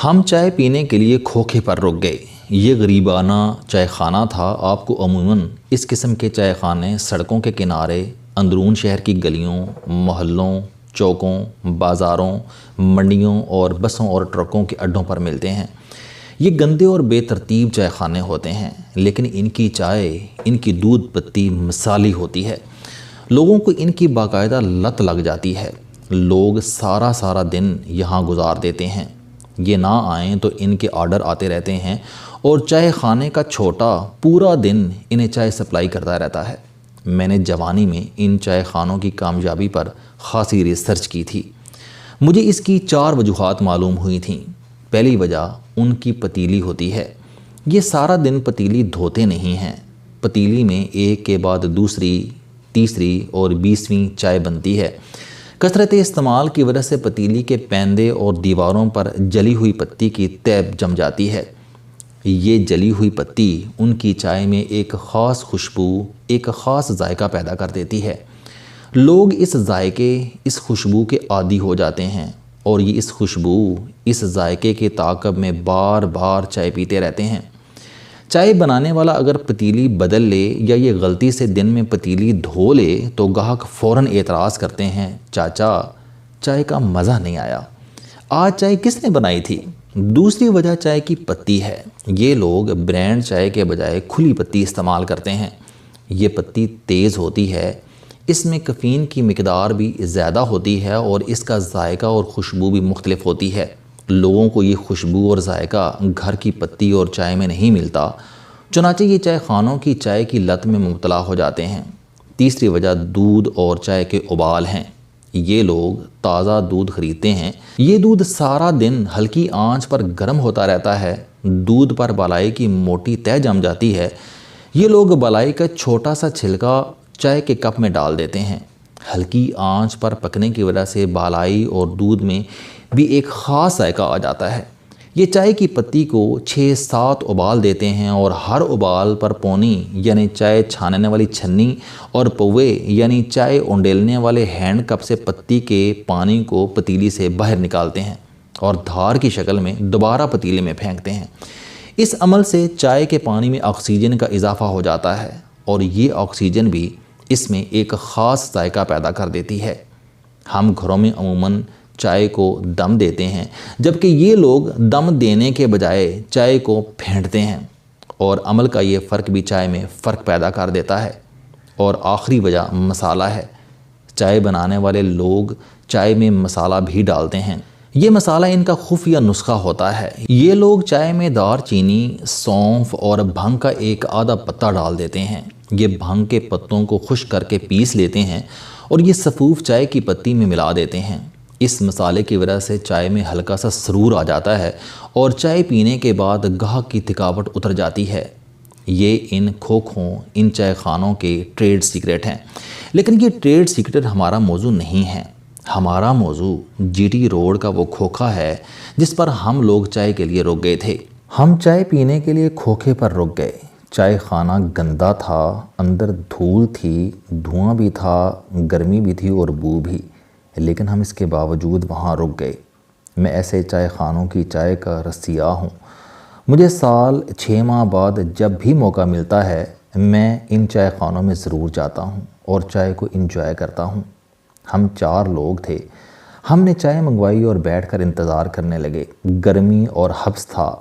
ہم چائے پینے کے لیے کھوکھے پر رک گئے۔ یہ غریبانہ چائے خانہ تھا۔ آپ کو عموماً اس قسم کے چائے خانے سڑکوں کے کنارے، اندرون شہر کی گلیوں، محلوں، چوکوں، بازاروں، منڈیوں اور بسوں اور ٹرکوں کے اڈوں پر ملتے ہیں۔ یہ گندے اور بے ترتیب چائے خانے ہوتے ہیں، لیکن ان کی چائے، ان کی دودھ پتی مثالی ہوتی ہے۔ لوگوں کو ان کی باقاعدہ لت لگ جاتی ہے۔ لوگ سارا دن یہاں گزار دیتے ہیں۔ یہ نہ آئیں تو ان کے آرڈر آتے رہتے ہیں اور چائے خانے کا چھوٹا پورا دن انہیں چائے سپلائی کرتا رہتا ہے۔ میں نے جوانی میں ان چائے خانوں کی کامیابی پر خاصی ریسرچ کی تھی۔ مجھے اس کی 4 وجوہات معلوم ہوئی تھیں۔ پہلی وجہ ان کی پتیلی ہوتی ہے۔ یہ سارا دن پتیلی دھوتے نہیں ہیں۔ پتیلی میں ایک کے بعد دوسری، تیسری اور 20ویں چائے بنتی ہے۔ کثرت استعمال کی وجہ سے پتیلی کے پیندے اور دیواروں پر جلی ہوئی پتی کی تیب جم جاتی ہے۔ یہ جلی ہوئی پتی ان کی چائے میں ایک خاص خوشبو، ایک خاص ذائقہ پیدا کر دیتی ہے۔ لوگ اس ذائقے، اس خوشبو کے عادی ہو جاتے ہیں اور یہ اس خوشبو، اس ذائقے کے تعاقب میں بار بار چائے پیتے رہتے ہیں۔ چائے بنانے والا اگر پتیلی بدل لے یا یہ غلطی سے دن میں پتیلی دھو لے تو گاہک فوراً اعتراض کرتے ہیں، چاچا چائے کا مزہ نہیں آیا، آج چائے کس نے بنائی تھی؟ دوسری وجہ چائے کی پتی ہے۔ یہ لوگ برانڈ چائے کے بجائے کھلی پتی استعمال کرتے ہیں۔ یہ پتی تیز ہوتی ہے، اس میں کیفین کی مقدار بھی زیادہ ہوتی ہے اور اس کا ذائقہ اور خوشبو بھی مختلف ہوتی ہے۔ لوگوں کو یہ خوشبو اور ذائقہ گھر کی پتی اور چائے میں نہیں ملتا، چنانچہ یہ چائے خانوں کی چائے کی لت میں مبتلا ہو جاتے ہیں۔ تیسری وجہ دودھ اور چائے کے ابال ہیں۔ یہ لوگ تازہ دودھ خریدتے ہیں۔ یہ دودھ سارا دن ہلکی آنچ پر گرم ہوتا رہتا ہے۔ دودھ پر بالائی کی موٹی تہ جم جاتی ہے۔ یہ لوگ بالائی کا چھوٹا سا چھلکا چائے کے کپ میں ڈال دیتے ہیں۔ ہلکی آنچ پر پکنے کی وجہ سے بالائی اور دودھ میں بھی ایک خاص ذائقہ آ جاتا ہے۔ یہ چائے کی پتی کو 6-7 ابال دیتے ہیں اور ہر ابال پر پونی یعنی چائے چھاننے والی چھنی اور پوے یعنی چائے اونڈیلنے والے ہینڈ کپ سے پتی کے پانی کو پتیلی سے باہر نکالتے ہیں اور دھار کی شکل میں دوبارہ پتیلے میں پھینکتے ہیں۔ اس عمل سے چائے کے پانی میں آکسیجن کا اضافہ ہو جاتا ہے اور یہ آکسیجن بھی اس میں ایک خاص ذائقہ پیدا کر دیتی ہے۔ ہم گھروں میں عموماً چائے کو دم دیتے ہیں، جبکہ یہ لوگ دم دینے کے بجائے چائے کو پھینٹتے ہیں اور عمل کا یہ فرق بھی چائے میں فرق پیدا کر دیتا ہے۔ اور آخری وجہ مسالہ ہے۔ چائے بنانے والے لوگ چائے میں مسالہ بھی ڈالتے ہیں۔ یہ مسالہ ان کا خفیہ نسخہ ہوتا ہے۔ یہ لوگ چائے میں دار چینی، سونف اور بھنگ کا ایک آدھا پتا ڈال دیتے ہیں۔ یہ بھنگ کے پتوں کو خشک کر کے پیس لیتے ہیں اور یہ سفوف چائے کی پتی میں ملا دیتے ہیں۔ اس مسالے کی وجہ سے چائے میں ہلکا سا سرور آ جاتا ہے اور چائے پینے کے بعد گاہک کی تھکاوٹ اتر جاتی ہے۔ یہ ان کھوکھوں، ان چائے خانوں کے ٹریڈ سیکرٹ ہیں۔ لیکن یہ ٹریڈ سیکرٹ ہمارا موضوع نہیں ہے۔ ہمارا موضوع جی ٹی روڈ کا وہ کھوکھا ہے جس پر ہم لوگ چائے کے لیے رک گئے تھے۔ ہم چائے پینے کے لیے کھوکھے پر رک گئے۔ چائے خانہ گندا تھا، اندر دھول تھی، دھواں بھی تھا، گرمی بھی تھی اور بو بھی، لیکن ہم اس کے باوجود وہاں رک گئے۔ میں ایسے چائے خانوں کی چائے کا رسیاہ ہوں۔ مجھے سال 6 ماہ بعد جب بھی موقع ملتا ہے میں ان چائے خانوں میں ضرور جاتا ہوں اور چائے کو انجوائے کرتا ہوں۔ ہم 4 لوگ تھے۔ ہم نے چائے منگوائی اور بیٹھ کر انتظار کرنے لگے۔ گرمی اور حبس تھا،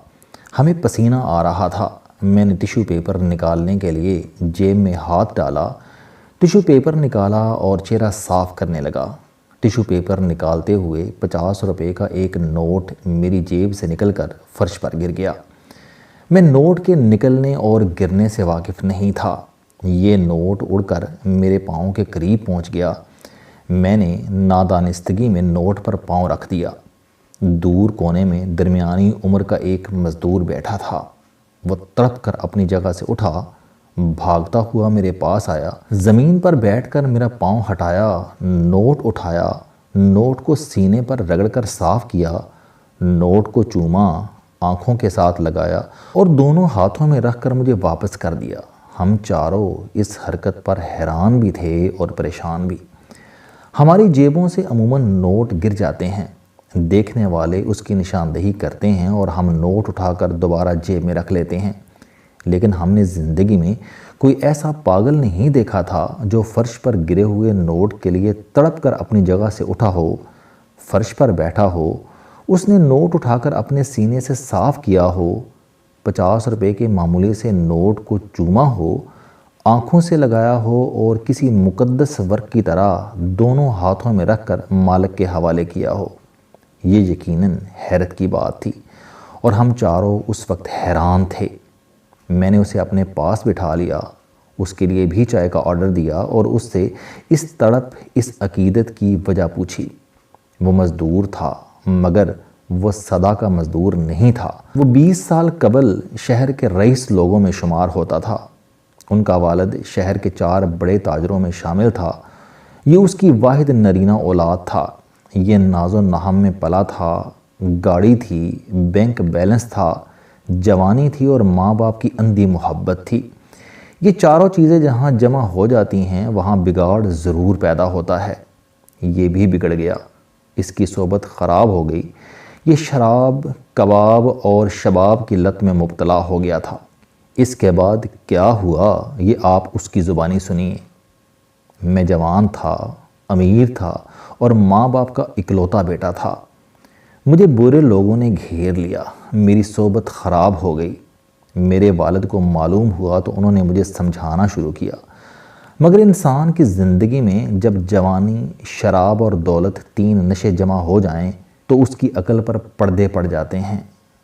ہمیں پسینہ آ رہا تھا۔ میں نے ٹیشو پیپر نکالنے کے لیے جیب میں ہاتھ ڈالا، ٹیشو پیپر نکالا اور چہرہ صاف کرنے لگا۔ ٹیشو پیپر نکالتے ہوئے 50 روپے کا ایک نوٹ میری جیب سے نکل کر فرش پر گر گیا۔ میں نوٹ کے نکلنے اور گرنے سے واقف نہیں تھا۔ یہ نوٹ اڑ کر میرے پاؤں کے قریب پہنچ گیا۔ میں نے نادانستگی میں نوٹ پر پاؤں رکھ دیا۔ دور کونے میں درمیانی عمر کا ایک مزدور بیٹھا تھا۔ وہ تڑپ کر اپنی جگہ سے اٹھا، بھاگتا ہوا میرے پاس آیا، زمین پر بیٹھ کر میرا پاؤں ہٹایا، نوٹ اٹھایا، نوٹ کو سینے پر رگڑ کر صاف کیا، نوٹ کو چوما، آنکھوں کے ساتھ لگایا اور دونوں ہاتھوں میں رکھ کر مجھے واپس کر دیا۔ ہم چاروں اس حرکت پر حیران بھی تھے اور پریشان بھی۔ ہماری جیبوں سے عموماً نوٹ گر جاتے ہیں، دیکھنے والے اس کی نشاندہی کرتے ہیں اور ہم نوٹ اٹھا کر دوبارہ جیب میں رکھ لیتے ہیں، لیکن ہم نے زندگی میں کوئی ایسا پاگل نہیں دیکھا تھا جو فرش پر گرے ہوئے نوٹ کے لیے تڑپ کر اپنی جگہ سے اٹھا ہو، فرش پر بیٹھا ہو، اس نے نوٹ اٹھا کر اپنے سینے سے صاف کیا ہو، 50 روپے کے معمولی سے نوٹ کو چوما ہو، آنکھوں سے لگایا ہو اور کسی مقدس ورق کی طرح دونوں ہاتھوں میں رکھ کر مالک کے حوالے کیا ہو۔ یہ یقیناً حیرت کی بات تھی اور ہم چاروں اس وقت حیران تھے۔ میں نے اسے اپنے پاس بٹھا لیا، اس کے لیے بھی چائے کا آرڈر دیا اور اس سے اس تڑپ، اس عقیدت کی وجہ پوچھی۔ وہ مزدور تھا، مگر وہ صدا کا مزدور نہیں تھا۔ وہ 20 سال قبل شہر کے رئیس لوگوں میں شمار ہوتا تھا۔ ان کا والد شہر کے 4 بڑے تاجروں میں شامل تھا۔ یہ اس کی واحد نرینہ اولاد تھا۔ یہ ناز و نہم میں پلا تھا، گاڑی تھی، بینک بیلنس تھا، جوانی تھی اور ماں باپ کی اندھی محبت تھی۔ یہ چاروں چیزیں جہاں جمع ہو جاتی ہیں وہاں بگاڑ ضرور پیدا ہوتا ہے۔ یہ بھی بگڑ گیا، اس کی صحبت خراب ہو گئی۔ یہ شراب، کباب اور شباب کی لت میں مبتلا ہو گیا تھا۔ اس کے بعد کیا ہوا یہ آپ اس کی زبانی سنیے۔ میں جوان تھا، امیر تھا اور ماں باپ کا اکلوتا بیٹا تھا۔ مجھے برے لوگوں نے گھیر لیا، میری صحبت خراب ہو گئی۔ میرے والد کو معلوم ہوا تو انہوں نے مجھے سمجھانا شروع کیا، مگر انسان کی زندگی میں جب جوانی، شراب اور دولت 3 نشے جمع ہو جائیں تو اس کی عقل پر پردے پڑ جاتے ہیں۔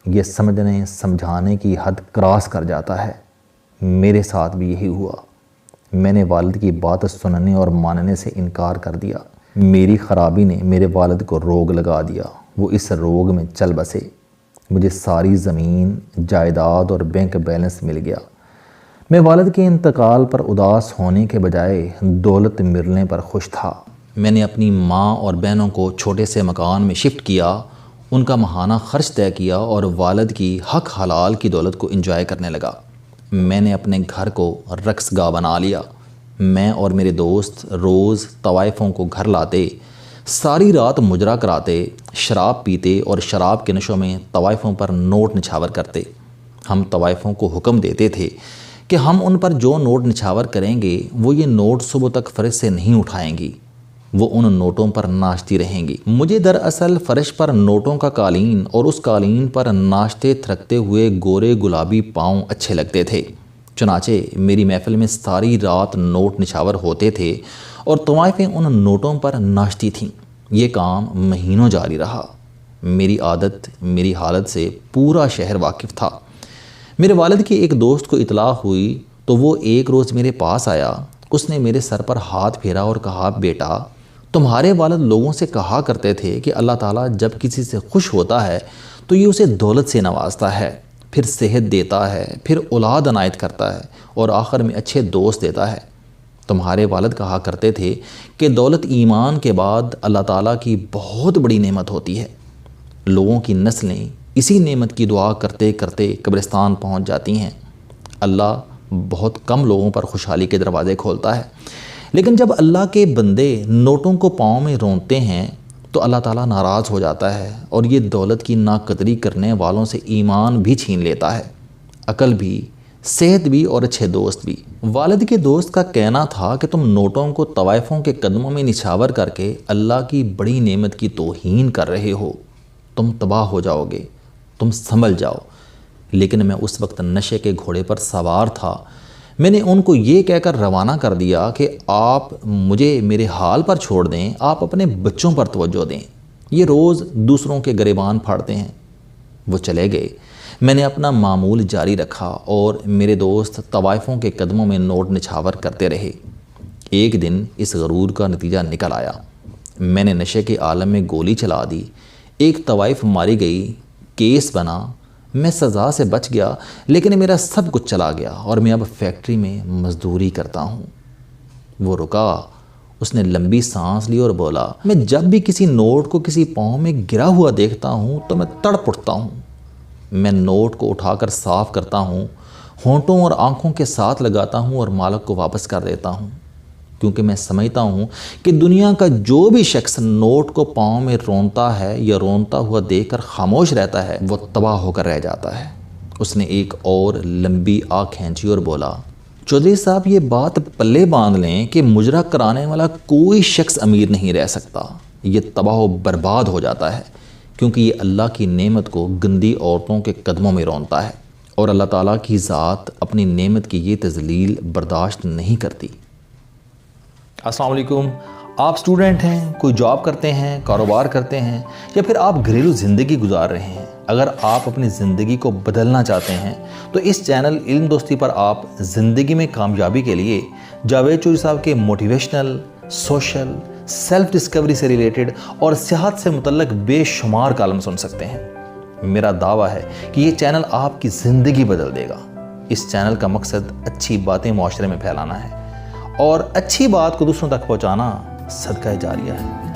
یہ سمجھنے سمجھانے کی حد کراس کر جاتا ہے۔ میرے ساتھ بھی یہی ہوا۔ میں نے والد کی بات سننے اور ماننے سے انکار کر دیا۔ میری خرابی نے میرے والد کو روگ لگا دیا۔ وہ اس روگ میں چل بسے۔ مجھے ساری زمین، جائیداد اور بینک بیلنس مل گیا۔ میں والد کے انتقال پر اداس ہونے کے بجائے دولت ملنے پر خوش تھا۔ میں نے اپنی ماں اور بہنوں کو چھوٹے سے مکان میں شفٹ کیا، ان کا ماہانہ خرچ طے کیا اور والد کی حق حلال کی دولت کو انجوائے کرنے لگا۔ میں نے اپنے گھر کو رقص گاہ بنا لیا۔ میں اور میرے دوست روز طوائفوں کو گھر لاتے، ساری رات مجرا کراتے، شراب پیتے اور شراب کے نشوں میں طوائفوں پر نوٹ نچھاور کرتے۔ ہم طوائفوں کو حکم دیتے تھے کہ ہم ان پر جو نوٹ نچھاور کریں گے وہ یہ نوٹ صبح تک فرش سے نہیں اٹھائیں گی، وہ ان نوٹوں پر ناچتی رہیں گی۔ مجھے دراصل فرش پر نوٹوں کا قالین اور اس قالین پر ناچتے تھرکتے ہوئے گورے گلابی پاؤں اچھے لگتے تھے۔ چنانچہ میری محفل میں ساری رات نوٹ نچھاور ہوتے تھے اور طوائفیں ان نوٹوں پر ناچتی تھیں۔ یہ کام مہینوں جاری رہا۔ میری عادت، میری حالت سے پورا شہر واقف تھا۔ میرے والد کے ایک دوست کو اطلاع ہوئی تو وہ ایک روز میرے پاس آیا۔ اس نے میرے سر پر ہاتھ پھیرا اور کہا، بیٹا، تمہارے والد لوگوں سے کہا کرتے تھے کہ اللہ تعالیٰ جب کسی سے خوش ہوتا ہے تو یہ اسے دولت سے نوازتا ہے، پھر صحت دیتا ہے، پھر اولاد عنایت کرتا ہے اور آخر میں اچھے دوست دیتا ہے۔ تمہارے والد کہا کرتے تھے کہ دولت ایمان کے بعد اللہ تعالیٰ کی بہت بڑی نعمت ہوتی ہے۔ لوگوں کی نسلیں اسی نعمت کی دعا کرتے کرتے قبرستان پہنچ جاتی ہیں۔ اللہ بہت کم لوگوں پر خوشحالی کے دروازے کھولتا ہے، لیکن جب اللہ کے بندے نوٹوں کو پاؤں میں رونتے ہیں تو اللہ تعالیٰ ناراض ہو جاتا ہے اور یہ دولت کی ناقدری کرنے والوں سے ایمان بھی چھین لیتا ہے، عقل بھی، صحت بھی اور اچھے دوست بھی۔ والد کے دوست کا کہنا تھا کہ تم نوٹوں کو طوائفوں کے قدموں میں نچھاور کر کے اللہ کی بڑی نعمت کی توہین کر رہے ہو، تم تباہ ہو جاؤ گے، تم سنبھل جاؤ۔ لیکن میں اس وقت نشے کے گھوڑے پر سوار تھا۔ میں نے ان کو یہ کہہ کر روانہ کر دیا کہ آپ مجھے میرے حال پر چھوڑ دیں، آپ اپنے بچوں پر توجہ دیں، یہ روز دوسروں کے گریبان پھاڑتے ہیں۔ وہ چلے گئے۔ میں نے اپنا معمول جاری رکھا اور میرے دوست طوائفوں کے قدموں میں نوٹ نچھاور کرتے رہے۔ ایک دن اس غرور کا نتیجہ نکل آیا۔ میں نے نشے کے عالم میں گولی چلا دی، ایک طوائف ماری گئی، کیس بنا، میں سزا سے بچ گیا، لیکن میرا سب کچھ چلا گیا اور میں اب فیکٹری میں مزدوری کرتا ہوں۔ وہ رکا، اس نے لمبی سانس لی اور بولا، میں جب بھی کسی نوٹ کو کسی پاؤں میں گرا ہوا دیکھتا ہوں تو میں تڑپ اٹھتا ہوں۔ میں نوٹ کو اٹھا کر صاف کرتا ہوں، ہونٹوں اور آنکھوں کے ساتھ لگاتا ہوں اور مالک کو واپس کر دیتا ہوں۔ کیونکہ میں سمجھتا ہوں کہ دنیا کا جو بھی شخص نوٹ کو پاؤں میں رونتا ہے یا رونتا ہوا دیکھ کر خاموش رہتا ہے وہ تباہ ہو کر رہ جاتا ہے۔ اس نے ایک اور لمبی آنکھ کھینچی اور بولا، چودھری صاحب یہ بات پلے باندھ لیں کہ مجرا کرانے والا کوئی شخص امیر نہیں رہ سکتا، یہ تباہ و برباد ہو جاتا ہے، کیونکہ یہ اللہ کی نعمت کو گندی عورتوں کے قدموں میں رونتا ہے، اور اللہ تعالیٰ کی ذات اپنی نعمت کی یہ تذلیل برداشت نہیں کرتی۔ السلام علیکم، آپ سٹوڈنٹ ہیں، کوئی جاب کرتے ہیں، کاروبار کرتے ہیں، یا پھر آپ گھریلو زندگی گزار رہے ہیں۔ اگر آپ اپنی زندگی کو بدلنا چاہتے ہیں تو اس چینل علم دوستی پر آپ زندگی میں کامیابی کے لیے جاوید چودھری صاحب کے موٹیویشنل، سوشل، سیلف ڈسکوری سے ریلیٹڈ اور صحت سے متعلق بے شمار کالم سن سکتے ہیں۔ میرا دعویٰ ہے کہ یہ چینل آپ کی زندگی بدل دے گا۔ اس چینل کا مقصد اچھی باتیں معاشرے میں پھیلانا ہے، اور اچھی بات کو دوسروں تک پہنچانا صدقہ جاریہ ہے۔